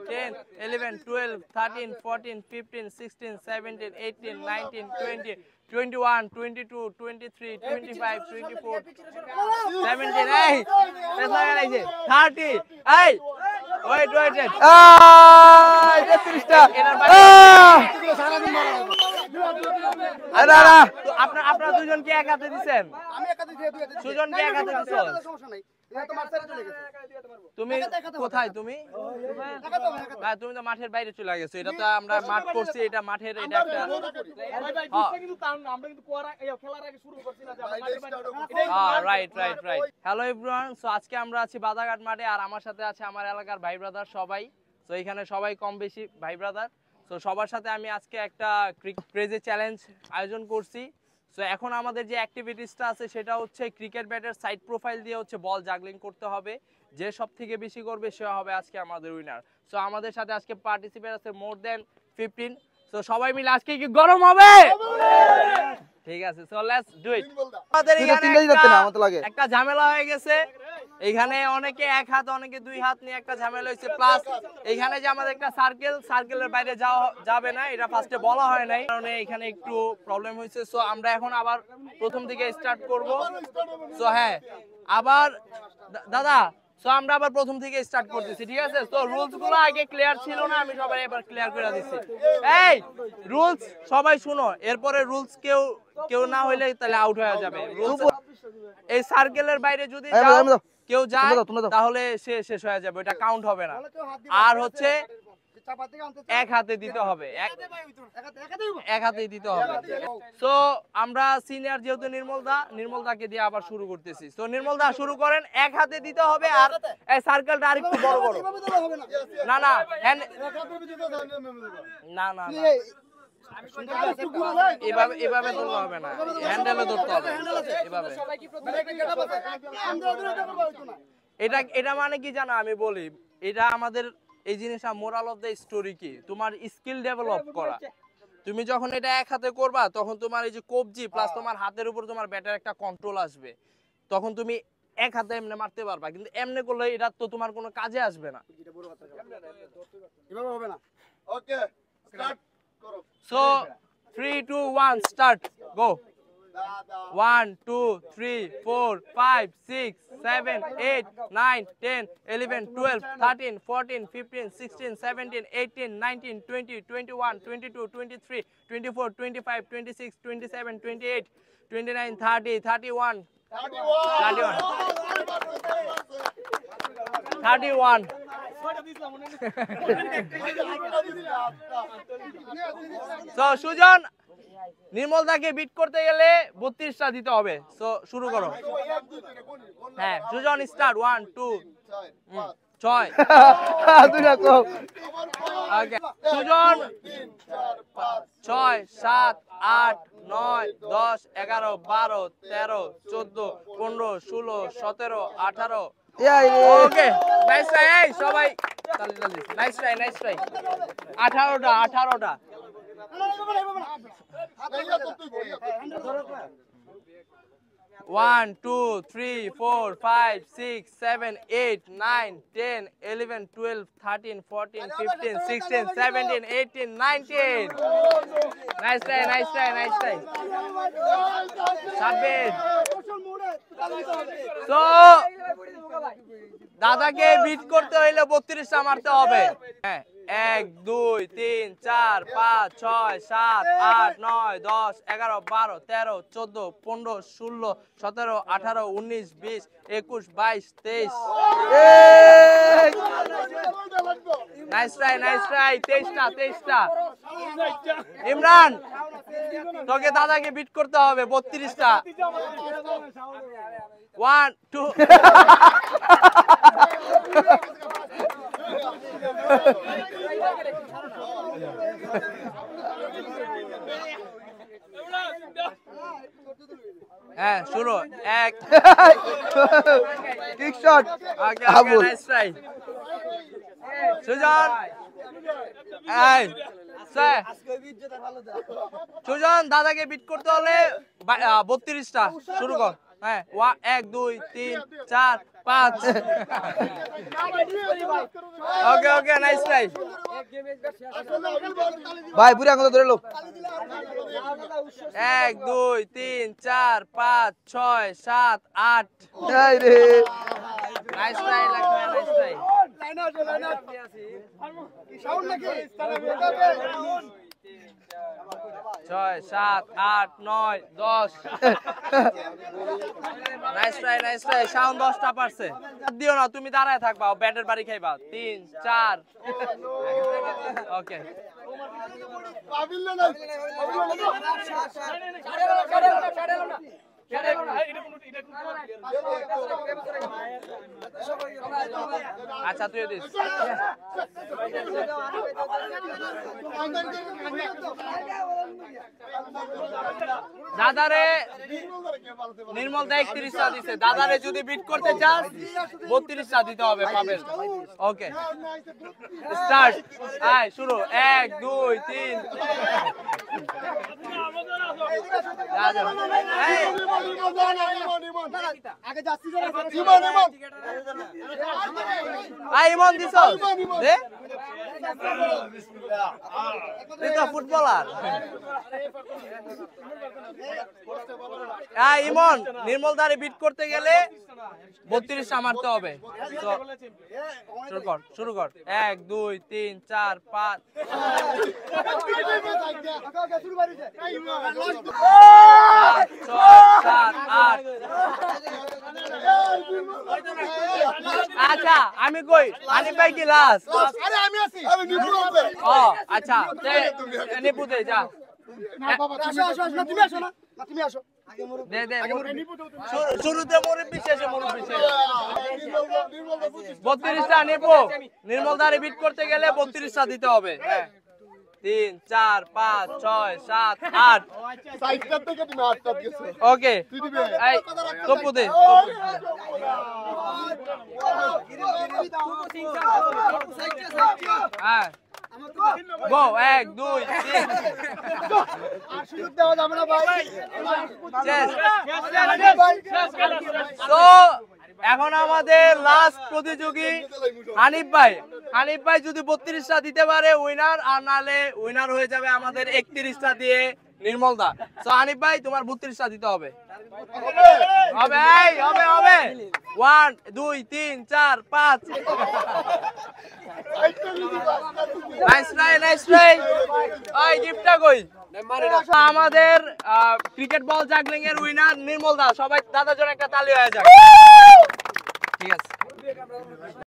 10 11 12 13 14 15 16 17 18 19 20 21 22 23 25 24 17 এই পেছনে লাইছে 30 এই ওয়েট আপনারা দুজন কি এক হাতে দিচ্ছেন? সুজন কি এক হাতে দিচ্ছ? তুমি কোথায়? তুমি তুমি তো মাঠের বাইরে চলে গেছো। এটা তো আমরা মাঠ করছি, এটা মাঠের, এটা একটা রাইট। হ্যালো এভরিওয়ান, সো আজকে আমরা আছি বাদাঘাট মাঠে, আর আমার সাথে আছে আমার এলাকার ভাই ব্রাদার সবাই। তো এখানে সবাই কম বেশি ভাই ব্রাদার। তো সবার সাথে আমি আজকে একটা ক্রেজি চ্যালেঞ্জ আয়োজন করছি। সো এখন আমাদের যে অ্যাক্টিভিটিসটা আছে সেটা হচ্ছে ক্রিকেট ব্যাটের সাইড প্রোফাইল দিয়ে হচ্ছে বল জাগলিং করতে হবে। যে সব থেকে বেশি করবে সে হবে আজকে আমাদের উইনার। সো আমাদের সাথে আজকে পার্টিসিপেট আছে মোর দেন 15। সো সবাই মিলে আজকে কি গরম হবে? ঠিক আছে, সো লেটস ডু ইট। আমাদের এখানে একটা ঝামেলা হয়ে গেছে। এখানে অনেকে এক হাত অনেকে দুই হাত নিয়ে একটা ঝামেলা হয়েছে। প্লাস এখানে যে আমাদের একটা সার্কেলের বাইরে যাবে না, এটা ফার্স্টে বলা হয় নাই, কারণে এখানে একটু প্রবলেম হয়েছে। সো আমরা এখন আবার প্রথম থেকে স্টার্ট করব। সো হ্যাঁ, আবার দাদা, সো আমরা আবার প্রথম থেকে স্টার্ট করতেছি, ঠিক আছে? তো রুলস গুলো আগে ক্লিয়ার ছিল না, আমি সবাই এবার ক্লিয়ার করে দিচ্ছি। এই রুলস সবাই শুনো, এরপরে রুলস কেউ না হইলে তাহলে আউট হয়ে যাবে। রুলস এই সার্কেলের বাইরে যদি কেউ যায় তাহলে সে শেষ হয়ে যাবে, এটা কাউন্ট হবে না। আর হচ্ছে এক হাতে দিতে হবে, এক হাতেই দিতে হবে। সো আমরা সিনিয়র যেহেতু নির্মলদাকে দিয়ে আবার শুরু করতেছি। সো নির্মলদা শুরু করেন, এক হাতে দিতে হবে। আর এই সার্কেলটা আরেকটু বড় করো। না না এভাবে ধরতে হবে না, হ্যান্ডেলে ধরতে হবে এভাবে। এটা মানে কি জানো, আমি বলি, এটা আমাদের এই জিনিসটা মোরাল অফ দ্য স্টোরি কি, তোমার স্কিল ডেভেলপ করা। তুমি যখন এটা এক হাতে করবা তখন তোমার এই যে কবজি প্লাস তোমার হাতের উপর তোমার ব্যাটের একটা কন্ট্রোল আসবে, তখন তুমি এক হাতে এমনি মারতে পারবা। কিন্তু এমনি করলে এটা তো তোমার কোনো কাজে আসবে না। ওকে স্টার্ট করো। সো 3 2 1 স্টার্ট, গো। 1 2 3 4 5 6 7 8 9 10 11 12 13 14 15 16 17 18 19 20 21 22 23 24 25 26 27 28 29 30 31 সো সুজন, নির্মলদাকে বিট করতে গেলে 32টা দিতে হবে। সো শুরু করো। হ্যাঁ সুজন স্টার্ট। 1 2 6 ওকে সুজন 6 7 8 9 10 11 12 13 14 15 16 17 18 ওকে নাইস ট্রাই। এই সবাই nice try 18টা 1 2 3 4 5 6 7 8 9 10 11 12 13 14 15 16 17 18 19 nice try Sabbir. তো দাদাকে বিট করতে হইলে 32টা মারতে হবে। হ্যাঁ 1 2 3 4 5 6 7 8 9 10 11 12 13 14 15 16 17 18 19 20 21 22 23 নাইস ট্রাই 23টা। ইমরান, তোকে দাদাকে বিট করতে হবে 32টা। 1 2 হ্যাঁ শুরু। 1 kick shot. Okay nice try Sujan. এই সুজন, দাদাকে বিট করতে হলে 32টা। শুরু কর। হ্যাঁ 1 2 3 4 5 ওকে ওকে নাইস ট্রাই ভাই পুরো আঙুল ধরে লো 1 2 3 4 5 6 7 8 এই রে নাইস ট্রাই লাগবে নাইস ট্রাই ছয় সাত আট নয় 10 নাইস ট্রাই সাউন্ড 10টা পারছে দিও না তুমি দাঁড়ায় থাকবা ব্যাটের বাড়ি খাইবা 3 4 ওকে আচ্ছা তুই দিস দাদারে নির্মল দা 31টা দিছে দাদারে যদি বিট করতে চাস 32টা দিতে হবে পাবেন ওকে স্টার্ট আয় শুরু 1 2 3 আগে যাচ্ছি ইমন আই ইমন দিছ দে তুই তো ফুটবলার আই ইমন নির্মল দারে বিট করতে গেলে 32টা মারতে হবে তো শুরু কর 1 2 3 4 5 আচ্ছা আমি কই আনি ভাই কি লাস্ট আরে আমি আছি আমি নিপুণ হবে ও আচ্ছা নিপু দে যা না বাবা তুমি আসো তুমি আসো না তুমি আসো দে দে শুরুতে মুরব্বি শেষে মুরব্বি শেষ 32টা নিপু নির্মল দারে বিট করতে গেলে 32টা দিতে হবে 3 4 5 6 7 8 সাইডটা থেকে তুমি আটটা দিয়েছো ওকে এই তপু দে হ্যাঁ গো 1 2 3 আর সুযোগ দেওয়া যাবে না ভাই শেষ তো এখন আমাদের লাস্ট প্রতিযোগী হানিফ ভাই যদি 32টা দিতে পারে উইনার আর নালে উইনার হয়ে যাবে আমাদের 31টা দিয়ে নির্মল দা সো হানিফ ভাই তোমার 32টা দিতে হবে হবে হবে 1 2 3 4 5 নাইস ট্রাই ওই গিফটটা কই আমাদের ক্রিকেট বল জাগলিং এর উইনার নির্মল দা সবাই দাদার জন্য একটা তালি হয়ে যাক ঠিক আছে